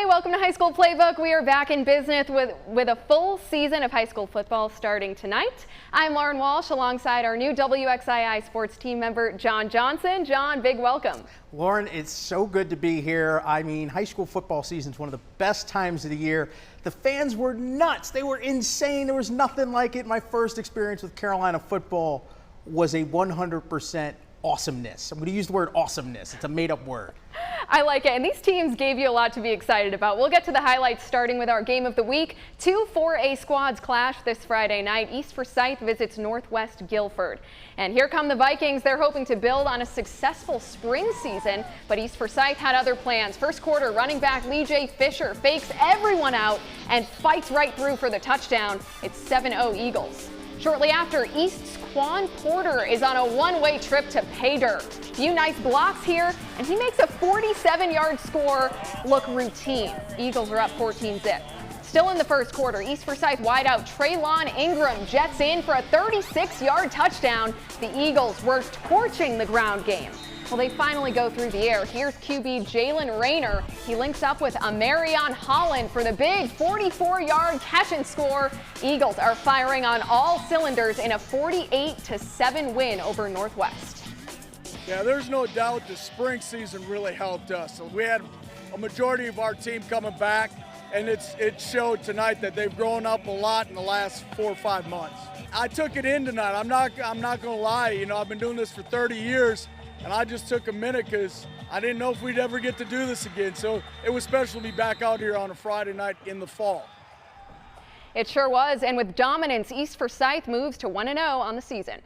Hey, welcome to High School Playbook. We are back in business with a full season of high school football starting tonight. I'm Lauren Walsh alongside our new WXII sports team member, John Johnson. John, big welcome. Lauren, it's so good to be here. I mean, high school football season is one of the best times of the year. The fans were nuts. They were insane. There was nothing like it. My first experience with Carolina football was a 100% awesomeness. I'm going to use the word awesomeness. It's a made-up word. I like it, and these teams gave you a lot to be excited about. We'll get to the highlights starting with our game of the week. Two 4A squads clash this Friday night. East Forsyth visits Northwest Guilford. And here come the Vikings. They're hoping to build on a successful spring season, but East Forsyth had other plans. First quarter, running back Lee J. Fisher fakes everyone out and fights right through for the touchdown. It's 7-0 Eagles. Shortly after, East's Quan Porter is on a one-way trip to pay dirt. Few nice blocks here, and he makes a 47-yard score look routine. Eagles are up 14-zip. Still in the first quarter, East Forsyth wideout Traylon Ingram jets in for a 36-yard touchdown. The Eagles were torching the ground game. Well, they finally go through the air. Here's QB Jalen Rayner. He links up with Amarion Holland for the big 44-yard catch and score. Eagles are firing on all cylinders in a 48-7 win over Northwest. Yeah, there's no doubt the spring season really helped us. So we had a majority of our team coming back, and it showed tonight that they've grown up a lot in the last 4 or 5 months. I took it in tonight. I'm not going to lie. You know, I've been doing this for 30 years. And I just took a minute because I didn't know if we'd ever get to do this again. So it was special to be back out here on a Friday night in the fall. It sure was. And with dominance, East Forsyth moves to 1-0 on the season.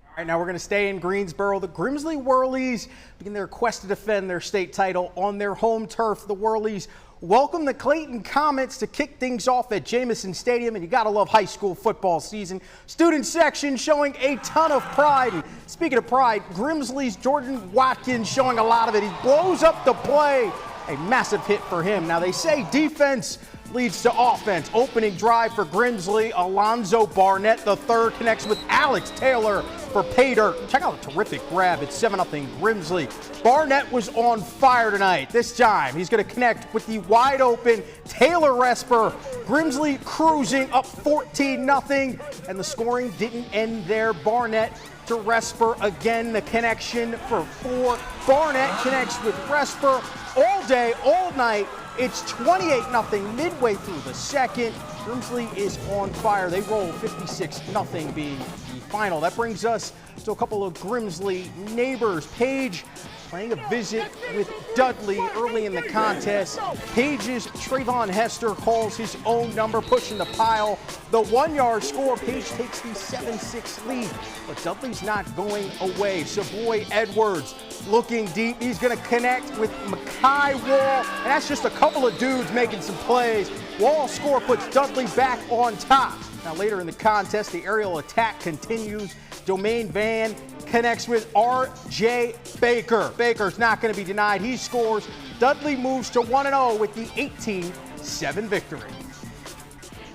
All right, now we're going to stay in Greensboro. The Grimsley Whirlies begin their quest to defend their state title on their home turf. The Whirlies welcome the Clayton Comets to kick things off at Jamison Stadium, and you got to love high school football season. Student section showing a ton of pride. And speaking of pride, Grimsley's Jordan Watkins showing a lot of it. He blows up the play. A massive hit for him. Now they say defense leads to offense. Opening drive for Grimsley. Alonzo Barnett III connects with Alex Taylor for pay dirt. Check out a terrific grab. It's 7-0 Grimsley. Barnett was on fire tonight. This time he's going to connect with the wide open Taylor Resper. Grimsley cruising up 14-0, and the scoring didn't end there. Barnett to Resper again. The connection for 4. Barnett connects with Resper all day, all night. It's 28-0 midway through the second. Grimsley is on fire. They roll 56-0 being the final. That brings us to a couple of Grimsley neighbors. Page playing a visit with Dudley early in the contest. Page's Trayvon Hester calls his own number, pushing the pile. The 1-yard score. Page takes the 7-6 lead, but Dudley's not going away. Savoy Edwards looking deep. He's going to connect with Mackay Wall, and that's just a couple of dudes making some plays. Wall score puts Dudley back on top. Now later in the contest, the aerial attack continues. Domain Van connects with R.J. Baker. Baker's not going to be denied. He scores. Dudley moves to 1-0 with the 18-7 victory.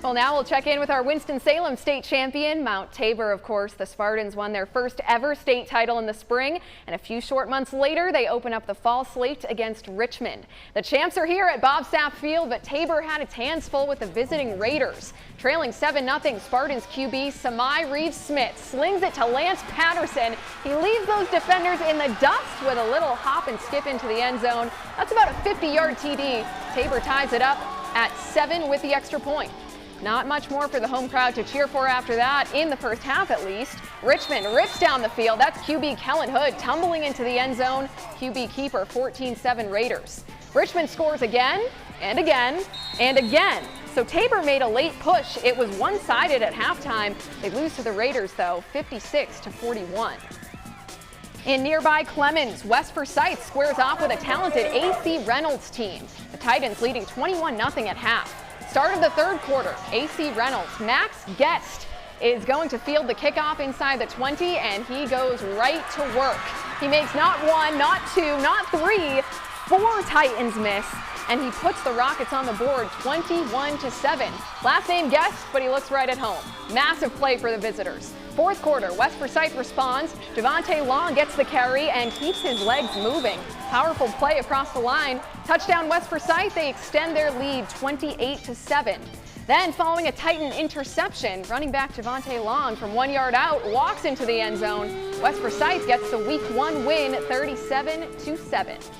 Well, now we'll check in with our Winston-Salem state champion, Mount Tabor, of course. The Spartans won their first ever state title in the spring, and a few short months later, they open up the fall slate against Richmond. The champs are here at Bob Sapp Field, but Tabor had its hands full with the visiting Raiders. Trailing 7-0, Spartans QB Samai Reeves-Smith slings it to Lance Patterson. He leaves those defenders in the dust with a little hop and skip into the end zone. That's about a 50-yard TD. Tabor ties it up at 7 with the extra point. Not much more for the home crowd to cheer for after that, in the first half at least. Richmond rips down the field. That's QB Kellen Hood tumbling into the end zone. QB keeper 14-7 Raiders. Richmond scores again and again and again. So Tabor made a late push. It was one-sided at halftime. They lose to the Raiders though, 56-41. In nearby Clemens, West Forsyth squares off with a talented AC Reynolds team. The Titans leading 21-0 at half. Start of the third quarter, AC Reynolds, Max Guest is going to field the kickoff inside the 20, and he goes right to work. He makes not 1, not 2, not 3, 4 Titans miss, and he puts the Rockets on the board 21-7. Last name Guest, but he looks right at home. Massive play for the visitors. Fourth quarter, West Forsyth responds. Javante Long gets the carry and keeps his legs moving. Powerful play across the line. Touchdown West Forsyth, they extend their lead 28-7. Then, following a Titan interception, running back Javonte Long from 1 yard out walks into the end zone. West Forsyth gets the Week 1 win 37-7.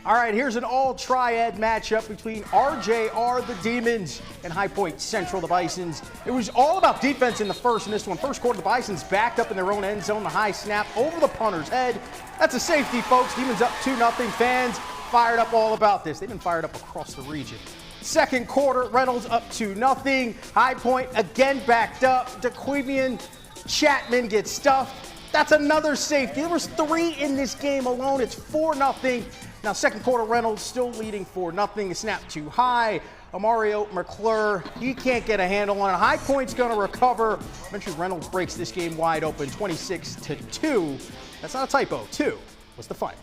All right, here's an all-triad matchup between RJR, the Demons, and High Point Central, the Bisons. It was all about defense in the first in this one. First quarter, the Bisons backed up in their own end zone. The high snap over the punter's head. That's a safety, folks. Demons up 2-0. Fans fired up all about this. They've been fired up across the region. Second quarter, Reynolds up 2-0. High Point again backed up. DeQuivian Chapman gets stuffed. That's another safety. There was 3 in this game alone. It's 4-0. Now, second quarter, Reynolds still leading 4-0. A snap too high. Amario McClure, he can't get a handle on it. High Point's going to recover. Eventually, Reynolds breaks this game wide open, 26-2. That's not a typo. 2 was the final.